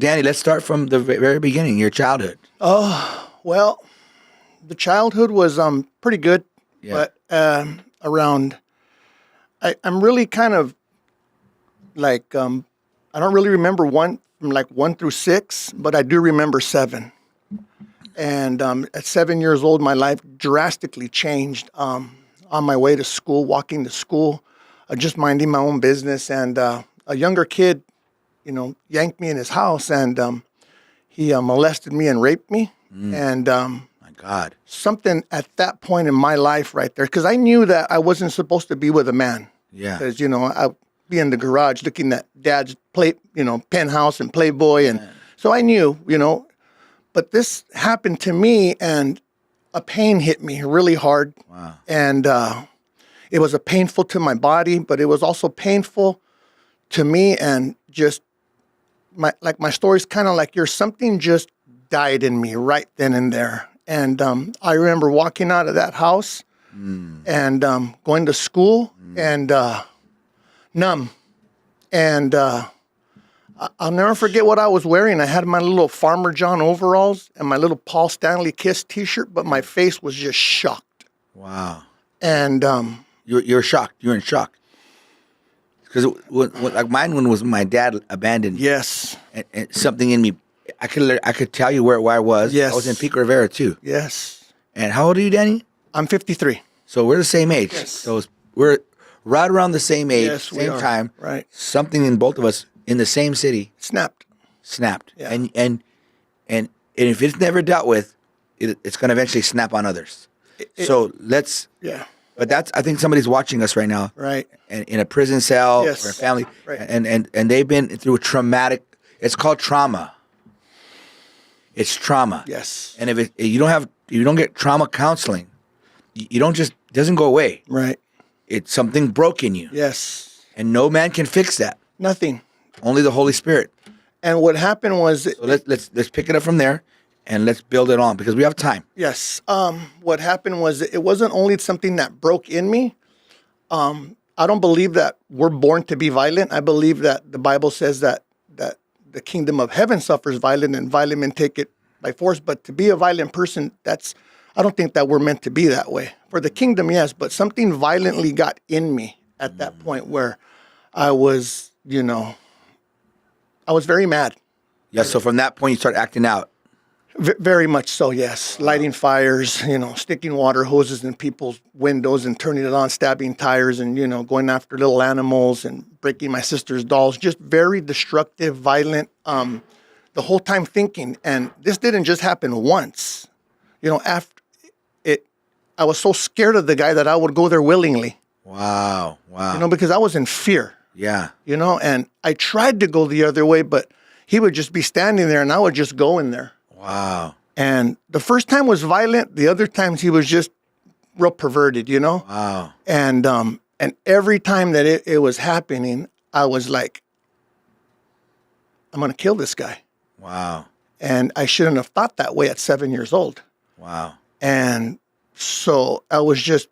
Danny, let's start from the very beginning, your childhood. Oh, well, the childhood was pretty good, Yeah. but around, I'm really kind of like, I don't really remember from like 1 through 6, but I do remember 7. And at 7 years old, my life drastically changed. On my way to school, walking to school, just minding my own business, and a younger kid, yanked me in his house, and he molested me and raped me. And My God. something at that point in my life right there, because I knew that I wasn't supposed to be with a man. Yeah. Because, I'd be in the garage looking at dad's penthouse and Playboy. And so I knew, but this happened to me, and a pain hit me really hard. Wow. And it was painful to my body, but it was also painful to me. And just my story's kind of like yours. Something just died in me right then and there. And I remember walking out of that house and going to school and numb. And I'll never forget what I was wearing. I had my little Farmer John overalls and my little Paul Stanley Kiss T-shirt, but my face was just shocked. Wow. And You're shocked. You're in shock. Because like mine one was my dad abandoned. yes, And something in me, I could tell you where I was. Yes. I was in Pico Rivera too. yes. And how old are you, Danny? I'm 53. So we're the same age. Yes. So we're right around the same age, Yes, we same are. time. Right. Something in both of us in the same city Snapped. snapped. Yeah. And if it's never dealt with, it's going to eventually snap on others. So let's. Yeah. But I think somebody's watching us right now, Right. and in a prison cell Yes. or a family, Right. and they've been through a traumatic. It's called trauma. It's trauma. Yes. And if you don't get trauma counseling, you don't just doesn't go away. Right. It's something broke in you, Yes. and no man can fix that. Nothing. Only the Holy Spirit. And what happened was, So let's pick it up from there, and let's build it on because we have time. yes, what happened was it wasn't only something that broke in me. I don't believe that we're born to be violent. I believe that the Bible says that the kingdom of heaven suffers violence, and violent men take it by force. But to be a violent person, I don't think that we're meant to be that way. For the kingdom, yes, but something violently got in me at that point where I was, I was very mad. Yeah. So from that point, you start acting out. Very much so, yes. Lighting fires, sticking water hoses in people's windows and turning it on, stabbing tires, and, going after little animals and breaking my sister's dolls. Just very destructive, violent, the whole time thinking. And this didn't just happen once. After it, I was so scared of the guy that I would go there willingly, Wow. Wow. because I was in fear, Yeah. and I tried to go the other way, but he would just be standing there and I would just go in there. Wow. And the first time was violent. The other times he was just real perverted, Wow. And every time that it was happening, I was like, I'm going to kill this guy. Wow. And I shouldn't have thought that way at 7 years old. Wow. And so I was just,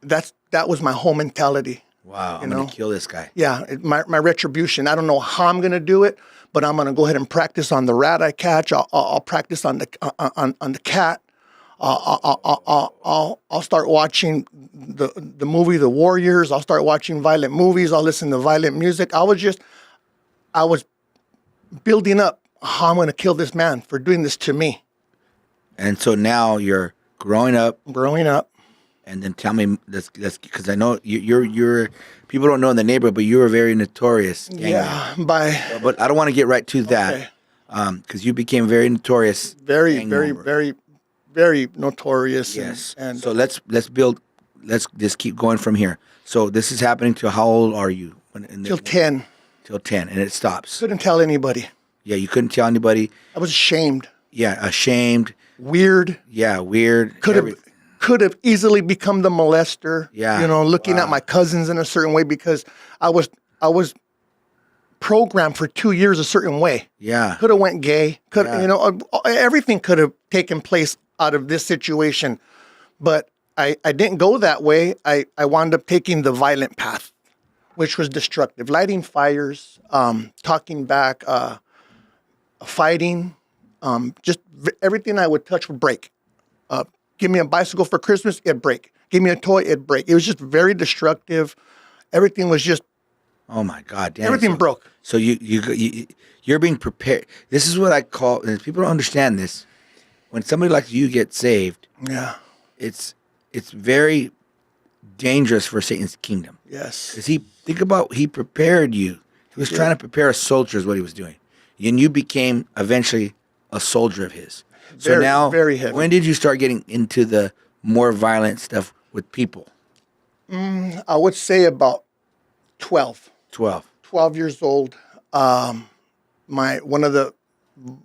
that was my whole mentality. Wow. I'm going to kill this guy. Yeah, my retribution. I don't know how I'm going to do it, but I'm going to go ahead and practice on the rat I catch. I'll practice on the cat. I'll start watching the movie The Warriors. I'll start watching violent movies. I'll listen to violent music. I was building up how I'm going to kill this man for doing this to me. And so now you're growing up. And then tell me this, because I know you're people don't know in the neighborhood, but you were very notorious. Yeah, But I don't want to get right to that, because you became very notorious. very, gang very, member. very, very notorious. Yes. And so let's build. Let's just keep going from here. So this is happening to how old are you? till 10, Till 10, and it stops. couldn't tell anybody. Yeah, you couldn't tell anybody. I was ashamed, Yeah, ashamed. weird. Yeah, weird. Could have easily become the molester. Yeah. Looking at my cousins in a certain way because I was programmed for 2 years a certain way. Yeah. Could have went gay. Yeah. Everything could have taken place out of this situation, but I didn't go that way. I wound up taking the violent path, which was destructive, lighting fires, talking back, fighting. Everything I would touch would break. Give me a bicycle for Christmas, it'd break. Give me a toy, it'd break. It was just very destructive. Everything was just, Oh my God, Danny. everything broke. So you're being prepared. This is what I call, and people don't understand this. When somebody like you gets saved, Yeah. it's very dangerous for Satan's kingdom. Yes. Because he prepared you. He was trying to prepare a soldier is what he was doing. And you became eventually a soldier of his. So Very, now, very heavy. when did you start getting into the more violent stuff with people? I would say about 12. 12. 12 years old. One of the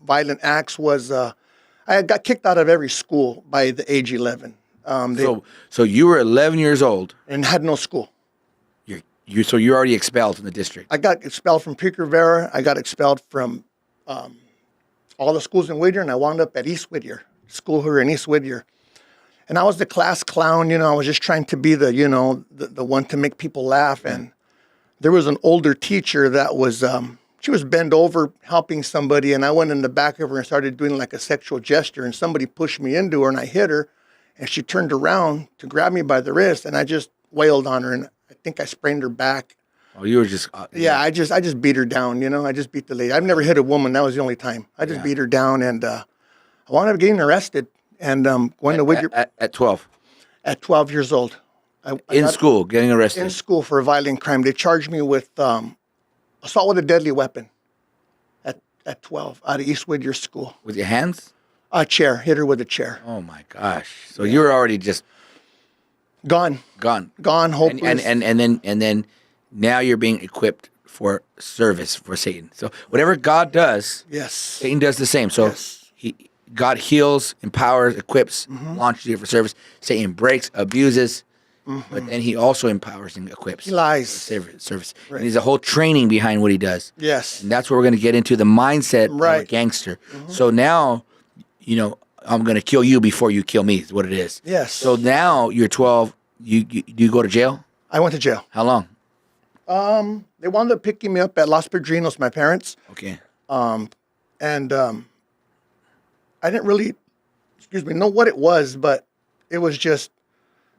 violent acts was I got kicked out of every school by the age 11. So you were 11 years old. And had no school. So you're already expelled from the district. I got expelled from Pico Rivera. I got expelled from all the schools in Whittier, and I wound up at East Whittier, school here in East Whittier. And I was the class clown, I was just trying to be the one to make people laugh. And there was an older teacher that was, she was bent over helping somebody, and I went in the back of her and started doing like a sexual gesture, and somebody pushed me into her, and I hit her, and she turned around to grab me by the wrist, and I just wailed on her, and I think I sprained her back. Oh, you were just... Yeah, I just beat her down, I just beat the lady. I've never hit a woman. That was the only time. I just beat her down, and I wound up getting arrested and going to Whittier. At 12? At 12 years old. In school, getting arrested? In school for a violent crime. They charged me with assault with a deadly weapon at 12 out of East Whittier School. With your hands? A chair. Hit her with a chair. Oh, my gosh. So you were already just... Gone, hopeless. And then now you're being equipped for service for Satan. So whatever God does, Yes. Satan does the same. So Yes. God heals, empowers, equips, launches you for service. Satan breaks, abuses, but then he also empowers and equips. He lies. For service. Right. And there's a whole training behind what he does. Yes. And that's where we're going to get into the mindset of a Right. gangster. So now, I'm going to kill you before you kill me is what it is. Yes. So now you're 12. You go to jail? I went to jail. How long? They wound up picking me up at Los Padrinos, my parents. Okay. And I didn't really, know what it was, but it was just,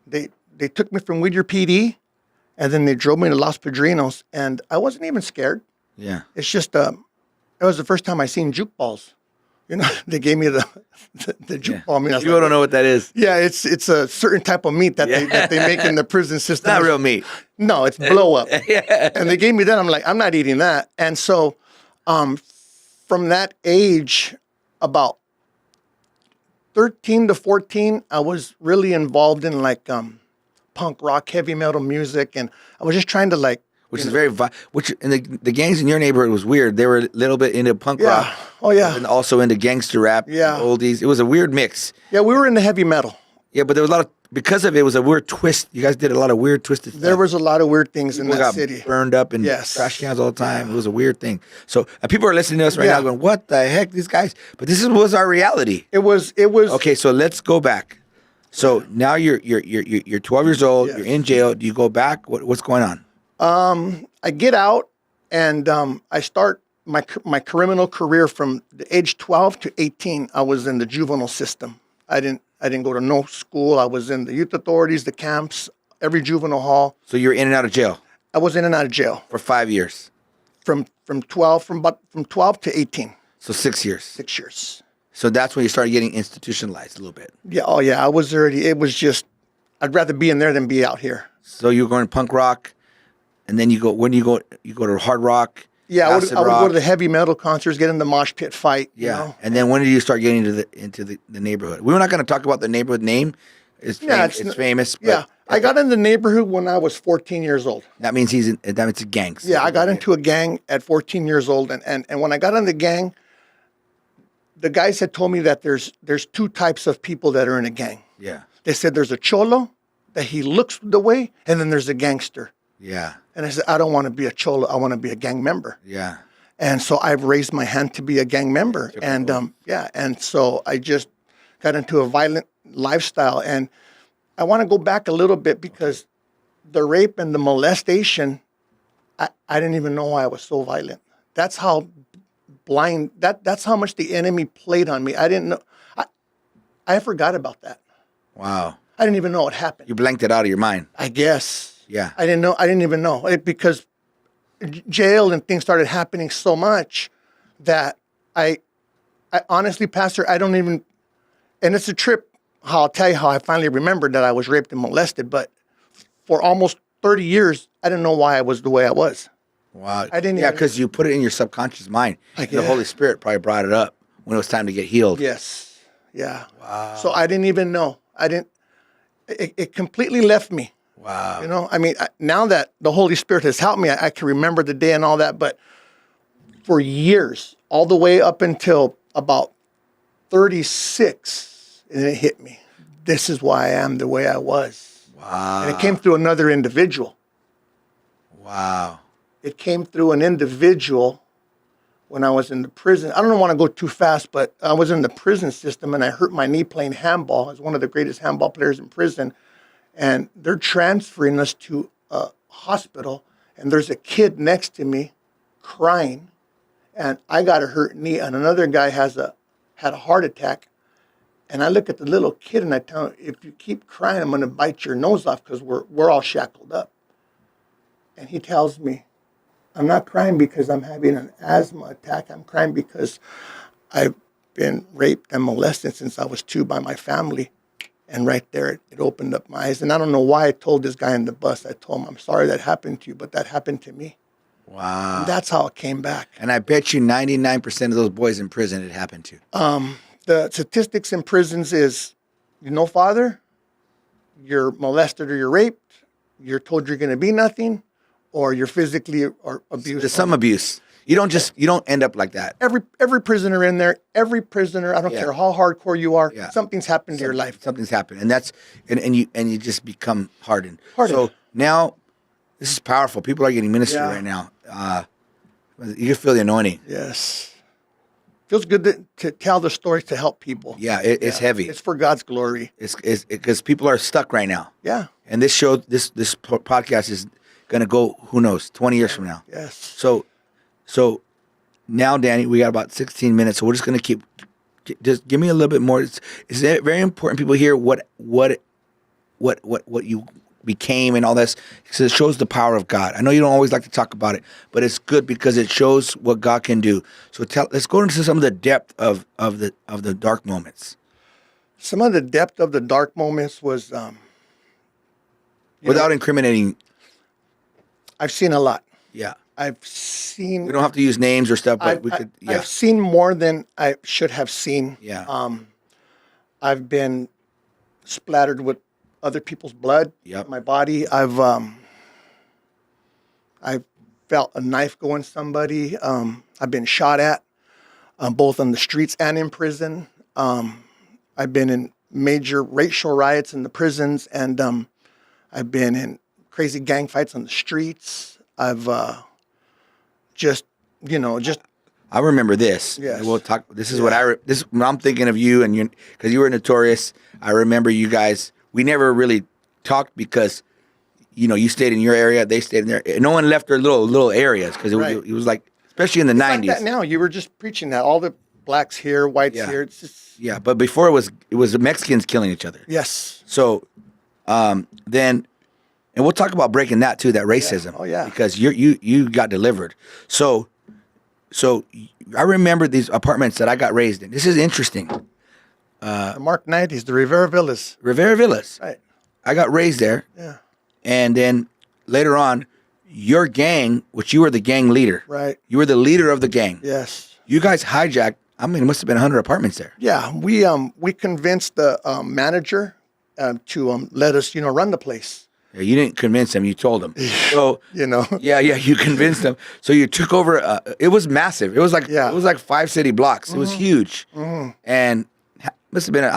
they took me from Whittier PD, and then they drove me to Los Padrinos, and I wasn't even scared. Yeah. It's just, it was the first time I seen juke balls. They gave me the juke ball. I mean, People don't know what that is. Yeah, it's a certain type of meat that they make in the prison system. Not real meat. No, it's blow up. Yeah. And they gave me that. I'm like, I'm not eating that. And so, from that age, about 13 to 14, I was really involved in punk rock, heavy metal music, and I was just trying to Which is very, and the gangs in your neighborhood was weird. They were a little bit into punk rock. Oh yeah. And also into gangster rap. Yeah. Oldies. It was a weird mix. Yeah, we were into heavy metal. Yeah, but there was a lot of, because of it, was a weird twist. You guys did a lot of weird twisted stuff. There was a lot of weird things in People that got city. burned up in Yes. trash cans all the time. It was a weird thing. So people are listening to us right now going, what the heck, these guys? But this was our reality. It was. Okay, so let's go back. So now you're 12 years old. Yes. You're in jail. Do you go back? What's going on? I get out and I start my criminal career from the age 12 to 18. I was in the juvenile system. I didn't go to no school. I was in the youth authorities, the camps, every juvenile hall. So you're in and out of jail I was in and out of jail for 5 years. from 12 to 18. So 6 years. 6 years. So that's when you started getting institutionalized a little bit. Yeah. Oh yeah. I was already. It was just. I'd rather be in there than be out here. So you're going to punk rock, and then you go. When do you go? You go to hard rock. Yeah, I would acid go rock. to the heavy metal concerts, get in the mosh pit fight. Yeah, and then when did you start getting into the neighborhood? We're not going to talk about the neighborhood name. It's famous. But yeah, I got in the neighborhood when I was 14 years old. That means it's a gang. Yeah, I got into a gang at 14 years old, and when I got in the gang, the guys had told me that there's two types of people that are in a gang. Yeah. They said there's a cholo, that he looks the way, and then there's a gangster. Yeah. And I said, I don't want to be a cholo. I want to be a gang member. Yeah. And so I've raised my hand to be a gang member. And and so I just got into a violent lifestyle. And I want to go back a little bit because the rape and the molestation, I didn't even know why I was so violent. That's how blind. That's how much the enemy played on me. I didn't know. I forgot about that. Wow. I didn't even know what happened. You blanked it out of your mind. I guess. Yeah. I didn't know. I didn't even know because jail and things started happening so much that I honestly, Pastor, I don't even. And it's a trip. I'll tell you how I finally remembered that I was raped and molested. But for almost 30 years, I didn't know why I was the way I was. Wow. I didn't Yeah, even- because you put it in your subconscious mind. The Holy Spirit probably brought it up when it was time to get healed. Yes. Yeah. Wow. So I didn't even know. It completely left me. Wow. You know, I mean, now that the Holy Spirit has helped me, I can remember the day and all that. But for years, all the way up until about 36, and it hit me. This is why I am the way I was. Wow. And it came through another individual. Wow. It came through an individual when I was in the prison. I don't want to go too fast, but I was in the prison system and I hurt my knee playing handball. I was one of the greatest handball players in prison. And they're transferring us to a hospital. And there's a kid next to me crying. And I got a hurt knee. And another guy had a heart attack. And I look at the little kid and I tell him, if you keep crying, I'm going to bite your nose off because we're all shackled up. And he tells me, I'm not crying because I'm having an asthma attack. I'm crying because I've been raped and molested since I was 2 by my family. And right there, it opened up my eyes. And I don't know why I told this guy in the bus. I told him, I'm sorry that happened to you, but that happened to me. Wow. And that's how it came back. And I bet you 99% of those boys in prison it happened to. The statistics in prisons is, father, you're molested or you're raped, you're told you're going to be nothing, or you're physically or abused. There's some abuse. You don't end up like that. Every prisoner in there, I don't care how hardcore you are, something's happened to your life. Something's happened. And that's and you just become hardened. Hardened. So now this is powerful. People are getting ministered right now. You feel the anointing. Yes. Feels good to tell the stories to help people. Yeah, it's heavy. It's for God's glory. It's because people are stuck right now. Yeah. And this podcast is going to go, who knows, 20 years from now. Yes. So now, Danny, we got about 16 minutes, so we're just going to just give me a little bit more. It's very important people hear what you became and all this, because it shows the power of God. I know you don't always like to talk about it, but it's good because it shows what God can do. So let's go into some of the depth of the dark moments. Some of the depth of the dark moments was Without incriminating. I've seen a lot. Yeah. I've seen. We don't have to use names or stuff, but we could. Yeah. I've seen more than I should have seen. Yeah. I've been splattered with other people's blood. Yep. My body. I've felt a knife go in somebody. I've been shot at, both on the streets and in prison. I've been in major racial riots in the prisons, and I've been in crazy gang fights on the streets. I've just. I remember this. Yes. We'll talk. This is what when I'm thinking of you, and you, because you were notorious. I remember you guys. We never really talked because, you stayed in your area, they stayed in there. No one left their little areas because it was like, especially in the 90s. Like that now, you were just preaching that all the blacks here, whites here. It's just, but before it was the Mexicans killing each other. Yes. So, then, and we'll talk about breaking that too, that racism. Oh yeah. Because you got delivered. So I remember these apartments that I got raised in. This is interesting. The Mark 90s, the Rivera Villas. Rivera Villas. Right. I got raised there. Yeah. And then later on, your gang, which you were the gang leader. Right. You were the leader of the gang. Yes. You guys hijacked, it must have been 100 apartments there. Yeah. We convinced the manager to let us, run the place. Yeah, you didn't convince him, you told him. So, Yeah, you convinced them. So you took over, it was massive. It was like 5 city blocks. It was huge. Mm-hmm. And must have been,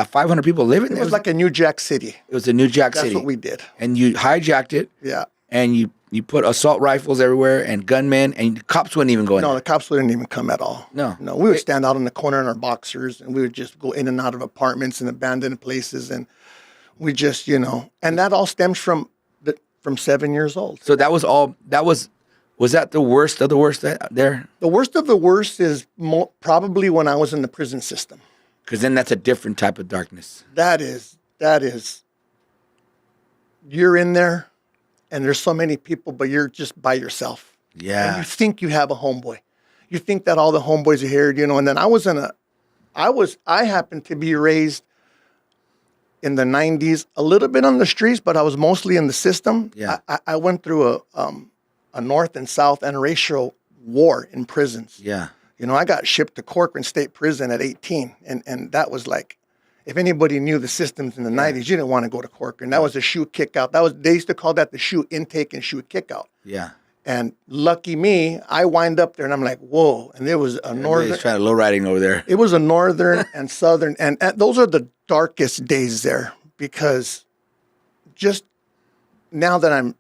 500 people living there. It was like a New Jack City. It was a New Jack City. That's what we did. And you hijacked it. Yeah. And you put assault rifles everywhere and gunmen, and the cops wouldn't even go in. No, there. the cops wouldn't even come at all. No. We would stand out in the corner in our boxers, and we would just go in and out of apartments and abandoned places, and we just, and that all stems from 7 years old. So that was Was that the worst of the worst there? The worst of the worst is probably when I was in the prison system. Because then that's a different type of darkness. That is, you're in there and there's so many people, but you're just by yourself. Yeah. And you think you have a homeboy. You think that all the homeboys are here, and then I happened to be raised in the 90s, a little bit on the streets, but I was mostly in the system. Yeah. I went through a North and South interracial war in prisons. Yeah. I got shipped to Corcoran State Prison at 18, and that was like, if anybody knew the systems in the 90s, you didn't want to go to Corcoran. That was a shoe kick out. They used to call that the shoe intake and shoe kick out. Yeah. And lucky me, I wind up there and I'm like, whoa. And there was a northern. Trying to low riding over there. It was a northern and southern. And those are the darkest days there, because just now that I'm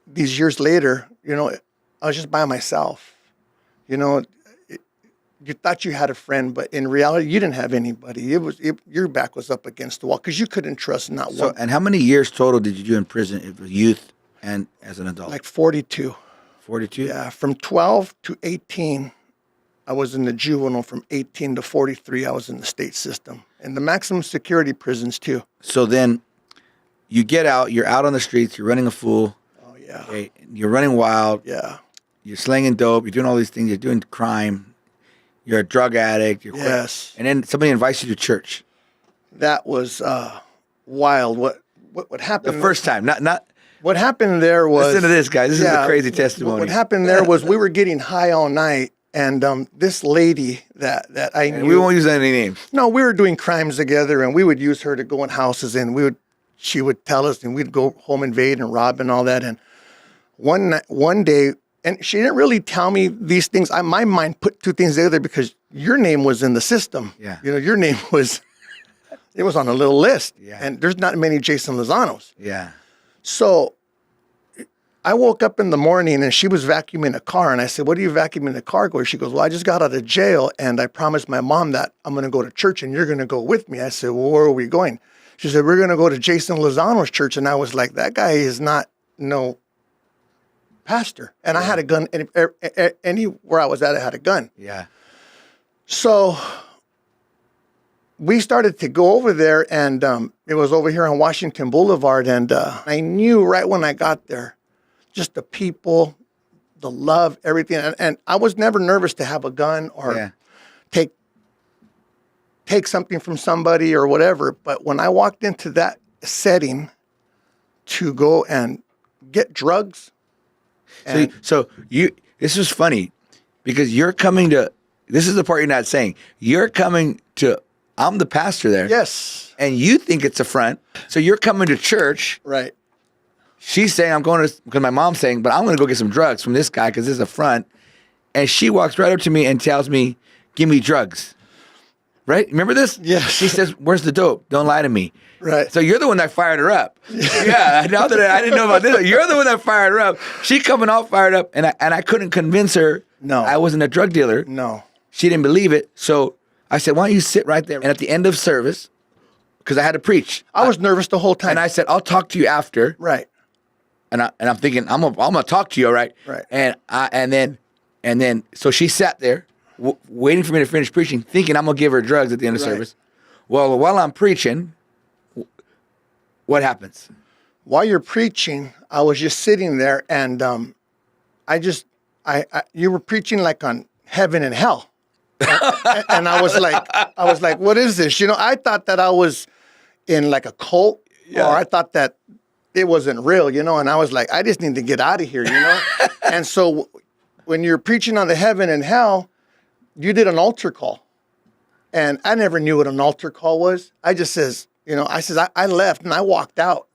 these years later, I was just by myself. You thought you had a friend, but in reality, you didn't have anybody. Your back was up against the wall because you couldn't trust not one. And how many years total did you do in prison, if youth and as an adult? Like 42. 42? Yeah, from 12 to 18, I was in the juvenile. From 18 to 43, I was in the state system. And the maximum security prisons, too. So then you get out, you're out on the streets, you're running a fool. Oh, yeah. Okay, you're running wild. Yeah. You're slinging dope. You're doing all these things. You're doing crime. You're a drug addict. Yes. And then somebody invites you to church. That was wild. What happened? The first time, not. What happened there was. Listen to this, guys. This is a crazy testimony. What happened there was we were getting high all night, and this lady that I knew. And we won't use any names. No, we were doing crimes together, and we would use her to go in houses, and she would tell us, and we'd go home invade and rob and all that. And one day. And she didn't really tell me these things. My mind put two things together because your name was in the system. Yeah. Your name was, it was on a little list. Yeah. And there's not many Jason Lozanos. Yeah. So I woke up in the morning and she was vacuuming a car. And I said, what are you vacuuming the car for? She goes, well, I just got out of jail and I promised my mom that I'm going to go to church and you're going to go with me. I said, well, where are we going? She said, we're going to go to Jason Lozano's church. And I was like, that guy is not pastor. And I had a gun. Anywhere I was at, I had a gun. Yeah. So we started to go over there, and it was over here on Washington Boulevard. And I knew right when I got there, just the people, the love, everything. And I was never nervous to have a gun or take something from somebody or whatever. But when I walked into that setting to go and get drugs, So this is funny because you're coming to, this is the part you're not saying. You're coming to, I'm the pastor there. yes, And you think it's a front. So you're coming to church. right. She's saying, I'm going to, because my mom's saying, but I'm going to go get some drugs from this guy because this is a front. And she walks right up to me and tells me, give me drugs. Right? Remember this? Yes. She says, where's the dope? Don't lie to me. Right. So you're the one that fired her up. Yeah. Now that I didn't know about this, you're the one that fired her up. She coming all fired up, and I couldn't convince her. No. I wasn't a drug dealer. No. She didn't believe it. So I said, why don't you sit right there? And at the end of service, because I had to preach, I was nervous the whole time. and I said, I'll talk to you after. right. And I'm thinking, I'm gonna talk to you, all right? Right. And then so she sat there waiting for me to finish preaching, thinking I'm gonna give her drugs at the end of Right. service. Well, while I'm preaching, what happens? While you're preaching, I was just sitting there, and you were preaching like on heaven and hell, and I was like, what is this? I thought that I was in like a cult, or I thought that it wasn't real, and I was like, I just need to get out of here, And so when you're preaching on the heaven and hell, you did an altar call, and I never knew what an altar call was. I just says, I left and I walked out,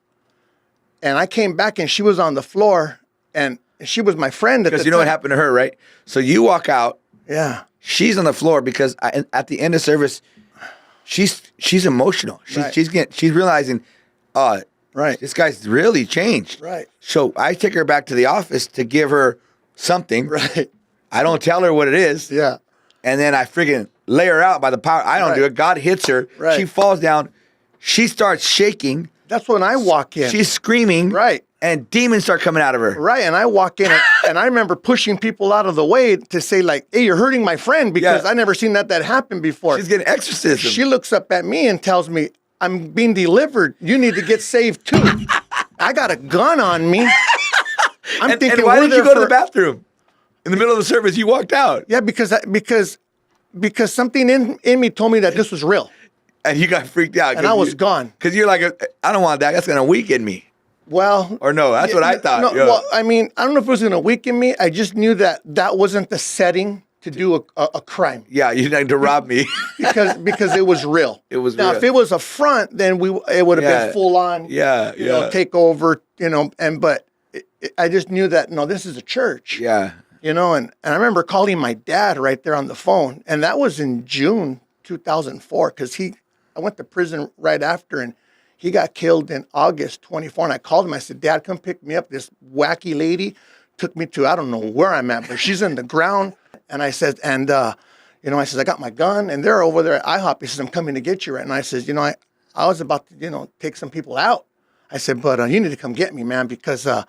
and I came back and she was on the floor, and she was my friend at the time. Because you know what happened to her, right? So you walk out. Yeah. She's on the floor because at the end of service, she's emotional. Right. She's realizing, Right. this guy's really changed. Right. So I take her back to the office to give her something. Right. I don't tell her what it is. Yeah. And then I freaking lay her out by the power. I don't Right. do it. God hits her. Right. She falls down. She starts shaking. That's when I walk in. She's screaming. Right. And demons start coming out of her. Right. And I walk in and I remember pushing people out of the way to say like, hey, you're hurting my friend because I never seen that happen before. She's getting exorcism. She looks up at me and tells me, I'm being delivered. You need to get saved too. I got a gun on me. I'm thinking, and why did you go to the bathroom? In the middle of the service, you walked out. Yeah, because something in me told me that this was real. And you got freaked out. And I was gone. Because you're like, I don't want that. That's going to weaken me. Well. Or no, that's what I thought. No, well, I mean, I don't know if it was going to weaken me. I just knew that wasn't the setting to do a crime. Yeah, you had to rob me. because it was real. It was now, real. if it was a front, then it would have been full on. Yeah, you know, take over. You know, but I just knew that this is a church. Yeah. You know, and I remember calling my dad right there on the phone, and that was in June 2004 because I went to prison right after, and he got killed in August 24. And I called him. I said, Dad, come pick me up. This wacky lady took me to, I don't know where I'm at, but she's in the ground. And I said, I said, I got my gun, and they're over there at IHOP. He says, I'm coming to get you right now. I says, I was about to, take some people out. I said, but you need to come get me, man, because, and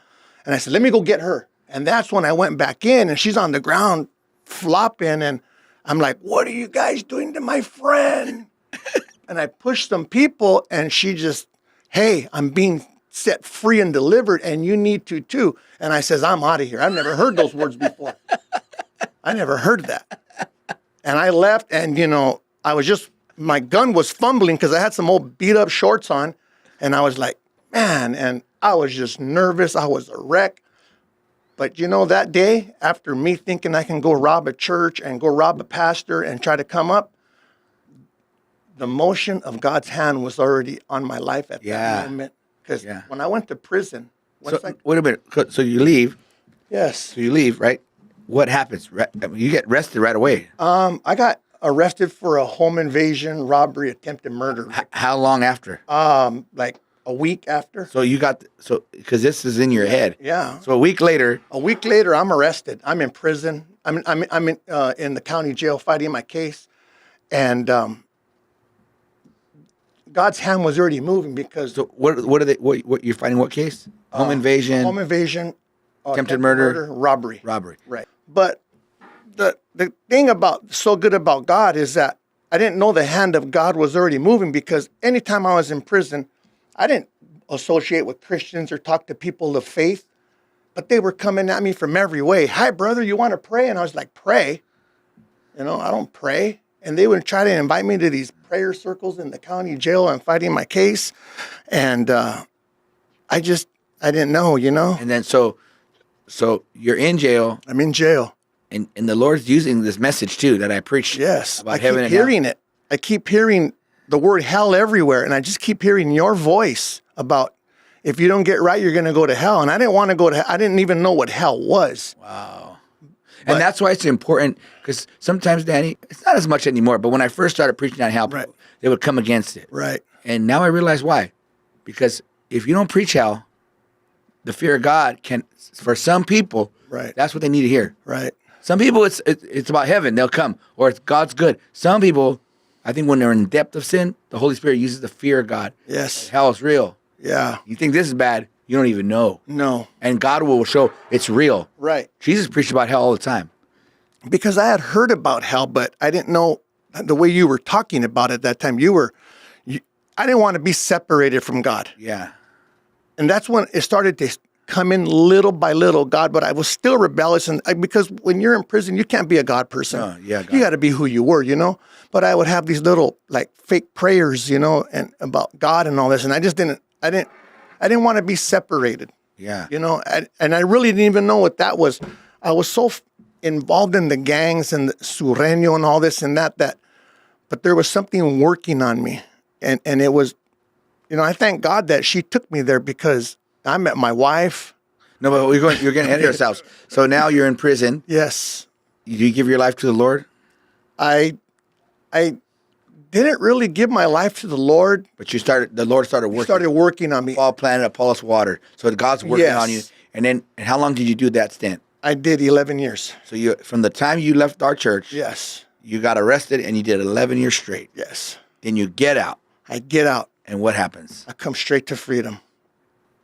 I said, let me go get her. And that's when I went back in, and she's on the ground flopping, and I'm like, what are you guys doing to my friend? And I pushed some people, and she just, hey, I'm being set free and delivered, and you need to too. And I says, I'm out of here. I've never heard those words before. I never heard that. And I left, and, my gun was fumbling because I had some old beat up shorts on, and I was like, man, and I was just nervous. I was a wreck. But, that day, after me thinking I can go rob a church and go rob a pastor and try to come up, the motion of God's hand was already on my life at that moment. Because when I went to prison... wait a minute. So you leave. Yes. So you leave, right? What happens? You get arrested right away. I got arrested for a home invasion, robbery, attempted murder. How long after? Like a week after. So you got, because this is in your head. Yeah. So a week later, I'm arrested. I'm in prison. I'm in the county jail fighting my case, and God's hand was already moving because. So what are they? What you're fighting? What case? Home invasion. Home invasion. Attempted murder. Robbery. Right. But the thing so good about God is that I didn't know the hand of God was already moving because anytime I was in prison, I didn't associate with Christians or talk to people of faith, but they were coming at me from every way. Hi, brother, you want to pray? And I was like, pray? I don't pray. And they would try to invite me to these prayer circles in the county jail and fighting my case. And I didn't know, And then so you're in jail. I'm in jail. And the Lord's using this message too that I preached. Yes, about heaven and hell. I keep hearing it. I keep hearing the word hell everywhere, and I just keep hearing your voice about if you don't get right, you're going to go to hell. And I didn't want to go to hell. I didn't even know what hell was. Wow. And that's why it's important, because sometimes, Danny, it's not as much anymore, but when I first started preaching on hell, they would come against it. Right. And now I realize why. Because if you don't preach hell, the fear of God can, for some people, that's what they need to hear. Right. Some people, it's about heaven, they'll come, or it's God's good. Some people, I think when they're in the depth of sin, the Holy Spirit uses the fear of God. Yes. Hell is real. Yeah. You think this is bad, you don't even know. No. And God will show it's real. Right. Jesus preached about hell all the time. Because I had heard about hell, but I didn't know the way you were talking about it at that time. I didn't want to be separated from God. Yeah. And that's when it started to come in little by little, God, but I was still rebellious. And because when you're in prison, you can't be a God person. God. You got to be who you were, But I would have these little like fake prayers, and about God and all this. And I just didn't want to be separated. Yeah. And I really didn't even know what that was. I was so involved in the gangs and the sureño and all this and that, but there was something working on me. And it was, I thank God that she took me there because I met my wife. No, but you're getting ahead of yourselves. So now you're in prison. Yes. Do you give your life to the Lord? I didn't really give my life to the Lord. But the Lord started working. He started working on me. Paul planted, Apollos watered. So God's working on you. And how long did you do that stint? I did 11 years. So from the time you left our church, yes, you got arrested and you did 11 years straight. Yes. Then you get out. I get out. And what happens? I come straight to freedom.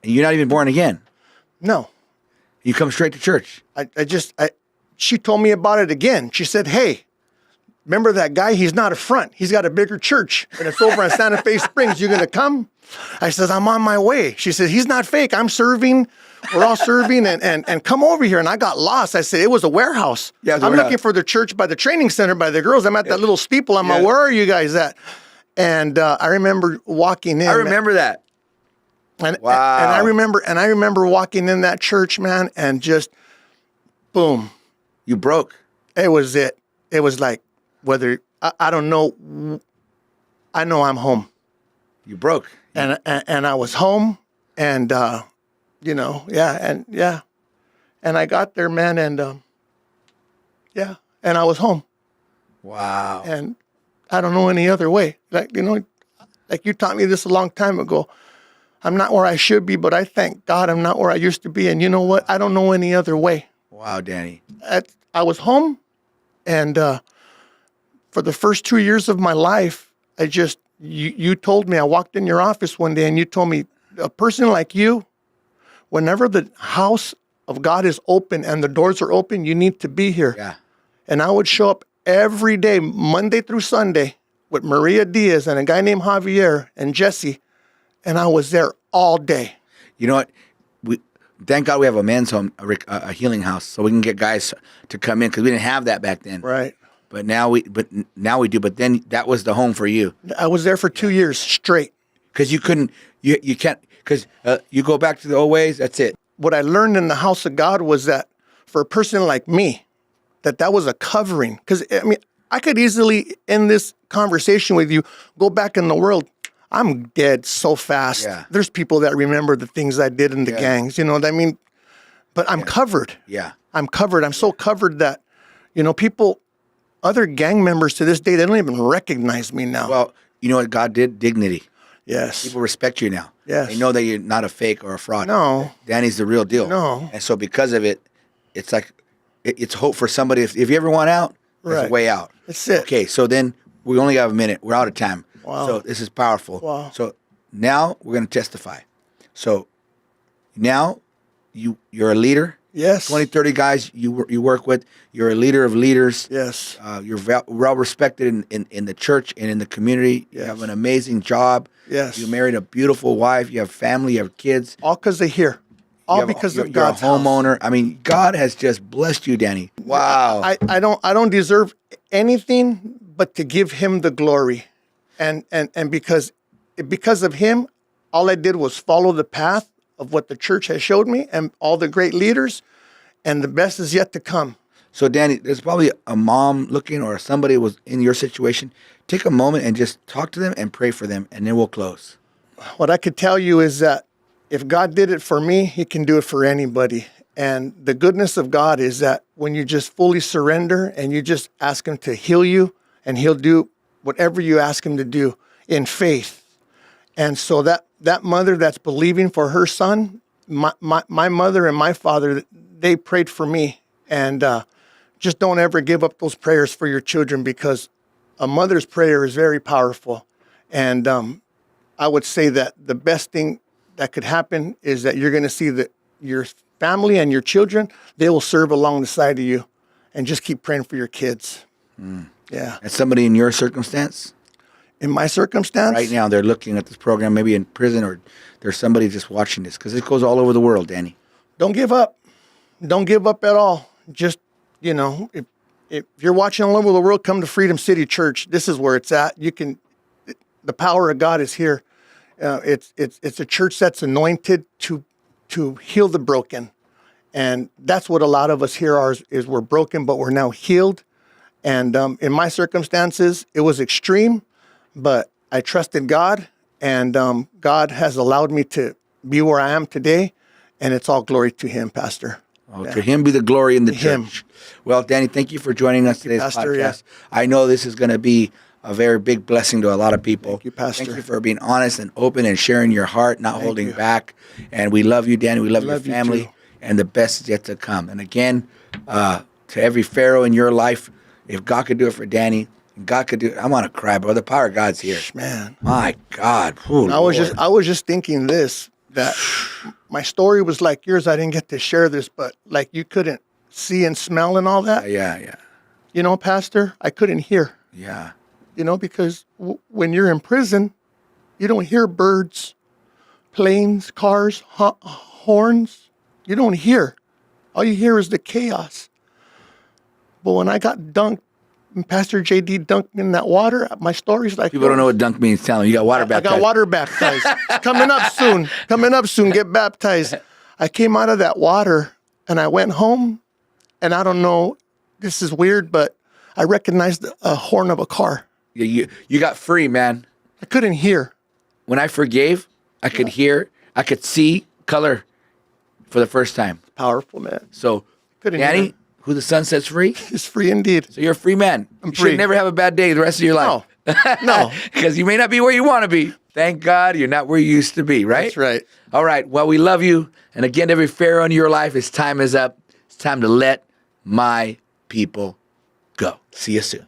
And you're not even born again. No. You come straight to church. She told me about it again. She said, hey, remember that guy? He's not a front. He's got a bigger church, and it's over in Santa Fe Springs. You going to come? I said, I'm on my way. She said, he's not fake. I'm serving. We're all serving, and come over here. And I got lost. I said, it was a warehouse. Yeah, I'm looking for the church by the training center by the girls. I'm at that little steeple. I'm like, where are you guys at? And I remember walking in. I remember that. And, Wow. And I remember walking in that church, man, and just boom. You broke. It was it. It was like, I don't know. I know I'm home. You broke. And I was home, and and I got there, man, and and I was home. Wow. And I don't know any other way. Like you taught me this a long time ago. I'm not where I should be, but I thank God I'm not where I used to be. And you know what? I don't know any other way. Wow, Danny. I was home, and for the first 2 years of my life, you told me, I walked in your office one day and you told me, a person like you, whenever the house of God is open and the doors are open, you need to be here. Yeah. And I would show up every day, Monday through Sunday, with Maria Diaz and a guy named Javier and Jesse, and I was there all day. You know what? Thank God we have a men's home, a healing house, so we can get guys to come in, because we didn't have that back then. Right. But now we do. But then that was the home for you. I was there for 2 years straight. Because you couldn't, you can't, because you go back to the old ways, that's it. What I learned in the house of God was that for a person like me, that was a covering. Because, I mean, I could easily, in this conversation with you, go back in the world. I'm dead so fast. Yeah. There's people that remember the things I did in the gangs, you know what I mean? But I'm covered. Yeah. I'm covered. I'm so covered that, people, other gang members to this day, they don't even recognize me now. Well, you know what God did? Dignity. Yes. People respect you now. Yes. They know that you're not a fake or a fraud. No. Danny's the real deal. No. And so because of it, it's like, it's hope for somebody. If you ever want out, there's Right. a way out. That's it. Okay, so then we only have a minute. We're out of time. Wow. So this is powerful. Wow. So now we're going to testify. So now you're a leader. Yes. 20, 30 guys you work with. You're a leader of leaders. Yes. You're well respected in the church and in the community. You Yes. have an amazing job. Yes. You married a beautiful wife. You have family. You have kids. All because they're here. All because of God's You're a house. homeowner. I mean, God has just blessed you, Danny. Wow. I don't deserve anything but to give him the glory. And because of him, all I did was follow the path of what the church has showed me and all the great leaders, and the best is yet to come. So, Danny, there's probably a mom looking or somebody was in your situation. Take a moment and just talk to them and pray for them, and then we'll close. What I could tell you is that if God did it for me, he can do it for anybody. And the goodness of God is that when you just fully surrender and you just ask him to heal you, and he'll do whatever you ask him to do in faith. And so that mother that's believing for her son, my mother and my father, they prayed for me. And just don't ever give up those prayers for your children, because a mother's prayer is very powerful. And I would say that the best thing that could happen is that you're going to see that your family and your children, they will serve along the side of you, and just keep praying for your kids. Yeah. And somebody in your circumstance? In my circumstance? Right now, they're looking at this program, maybe in prison, or there's somebody just watching this, because it goes all over the world, Danny. Don't give up. Don't give up at all. Just, if you're watching all over the world, come to Freedom City Church. This is where it's at. The power of God is here. It's a church that's anointed to heal the broken. And that's what a lot of us here are, is we're broken, but we're now healed. And in my circumstances, it was extreme, but I trusted God, and God has allowed me to be where I am today, and it's all glory to him, Pastor. Oh, to him be the glory in the him. church. Well, Danny, thank you for joining us today's Pastor, podcast. yeah. I know this is going to be a very big blessing to a lot of people. Thank you, Pastor. Thank you for being honest and open and sharing your heart, not holding you. back. And we love you, Danny. We love your Love you family. too. And the best is yet to come. And again, to every Pharaoh in your life, if God could do it for Danny, God could do. I want to cry, bro. The power of God's here. Man, My God. Ooh, I was just thinking this, that my story was like yours. I didn't get to share this, but like you couldn't see and smell and all that. Yeah. You know, Pastor, I couldn't hear. Yeah. You know, because when you're in prison, you don't hear birds, planes, cars, horns. You don't hear. All you hear is the chaos. But when I got dunked, and Pastor JD dunked me in that water, my story's like People don't know what dunk means. Tell them you got water baptized. I got water baptized. Coming up soon. Get baptized. I came out of that water and I went home, and I don't know, this is weird, but I recognized a horn of a car. Yeah, you got free, man. I couldn't hear. When I forgave, I could hear, I could see color for the first time. Powerful, man. So, Danny, who the Son sets free, is free indeed. So you're a free man. I'm you free. should never have a bad day the rest of your life. No. Because you may not be where you want to be. Thank God you're not where you used to be, right? That's right. All right. Well, we love you. And again, every Pharaoh in your life, his time is up. It's time to let my people go. See you soon.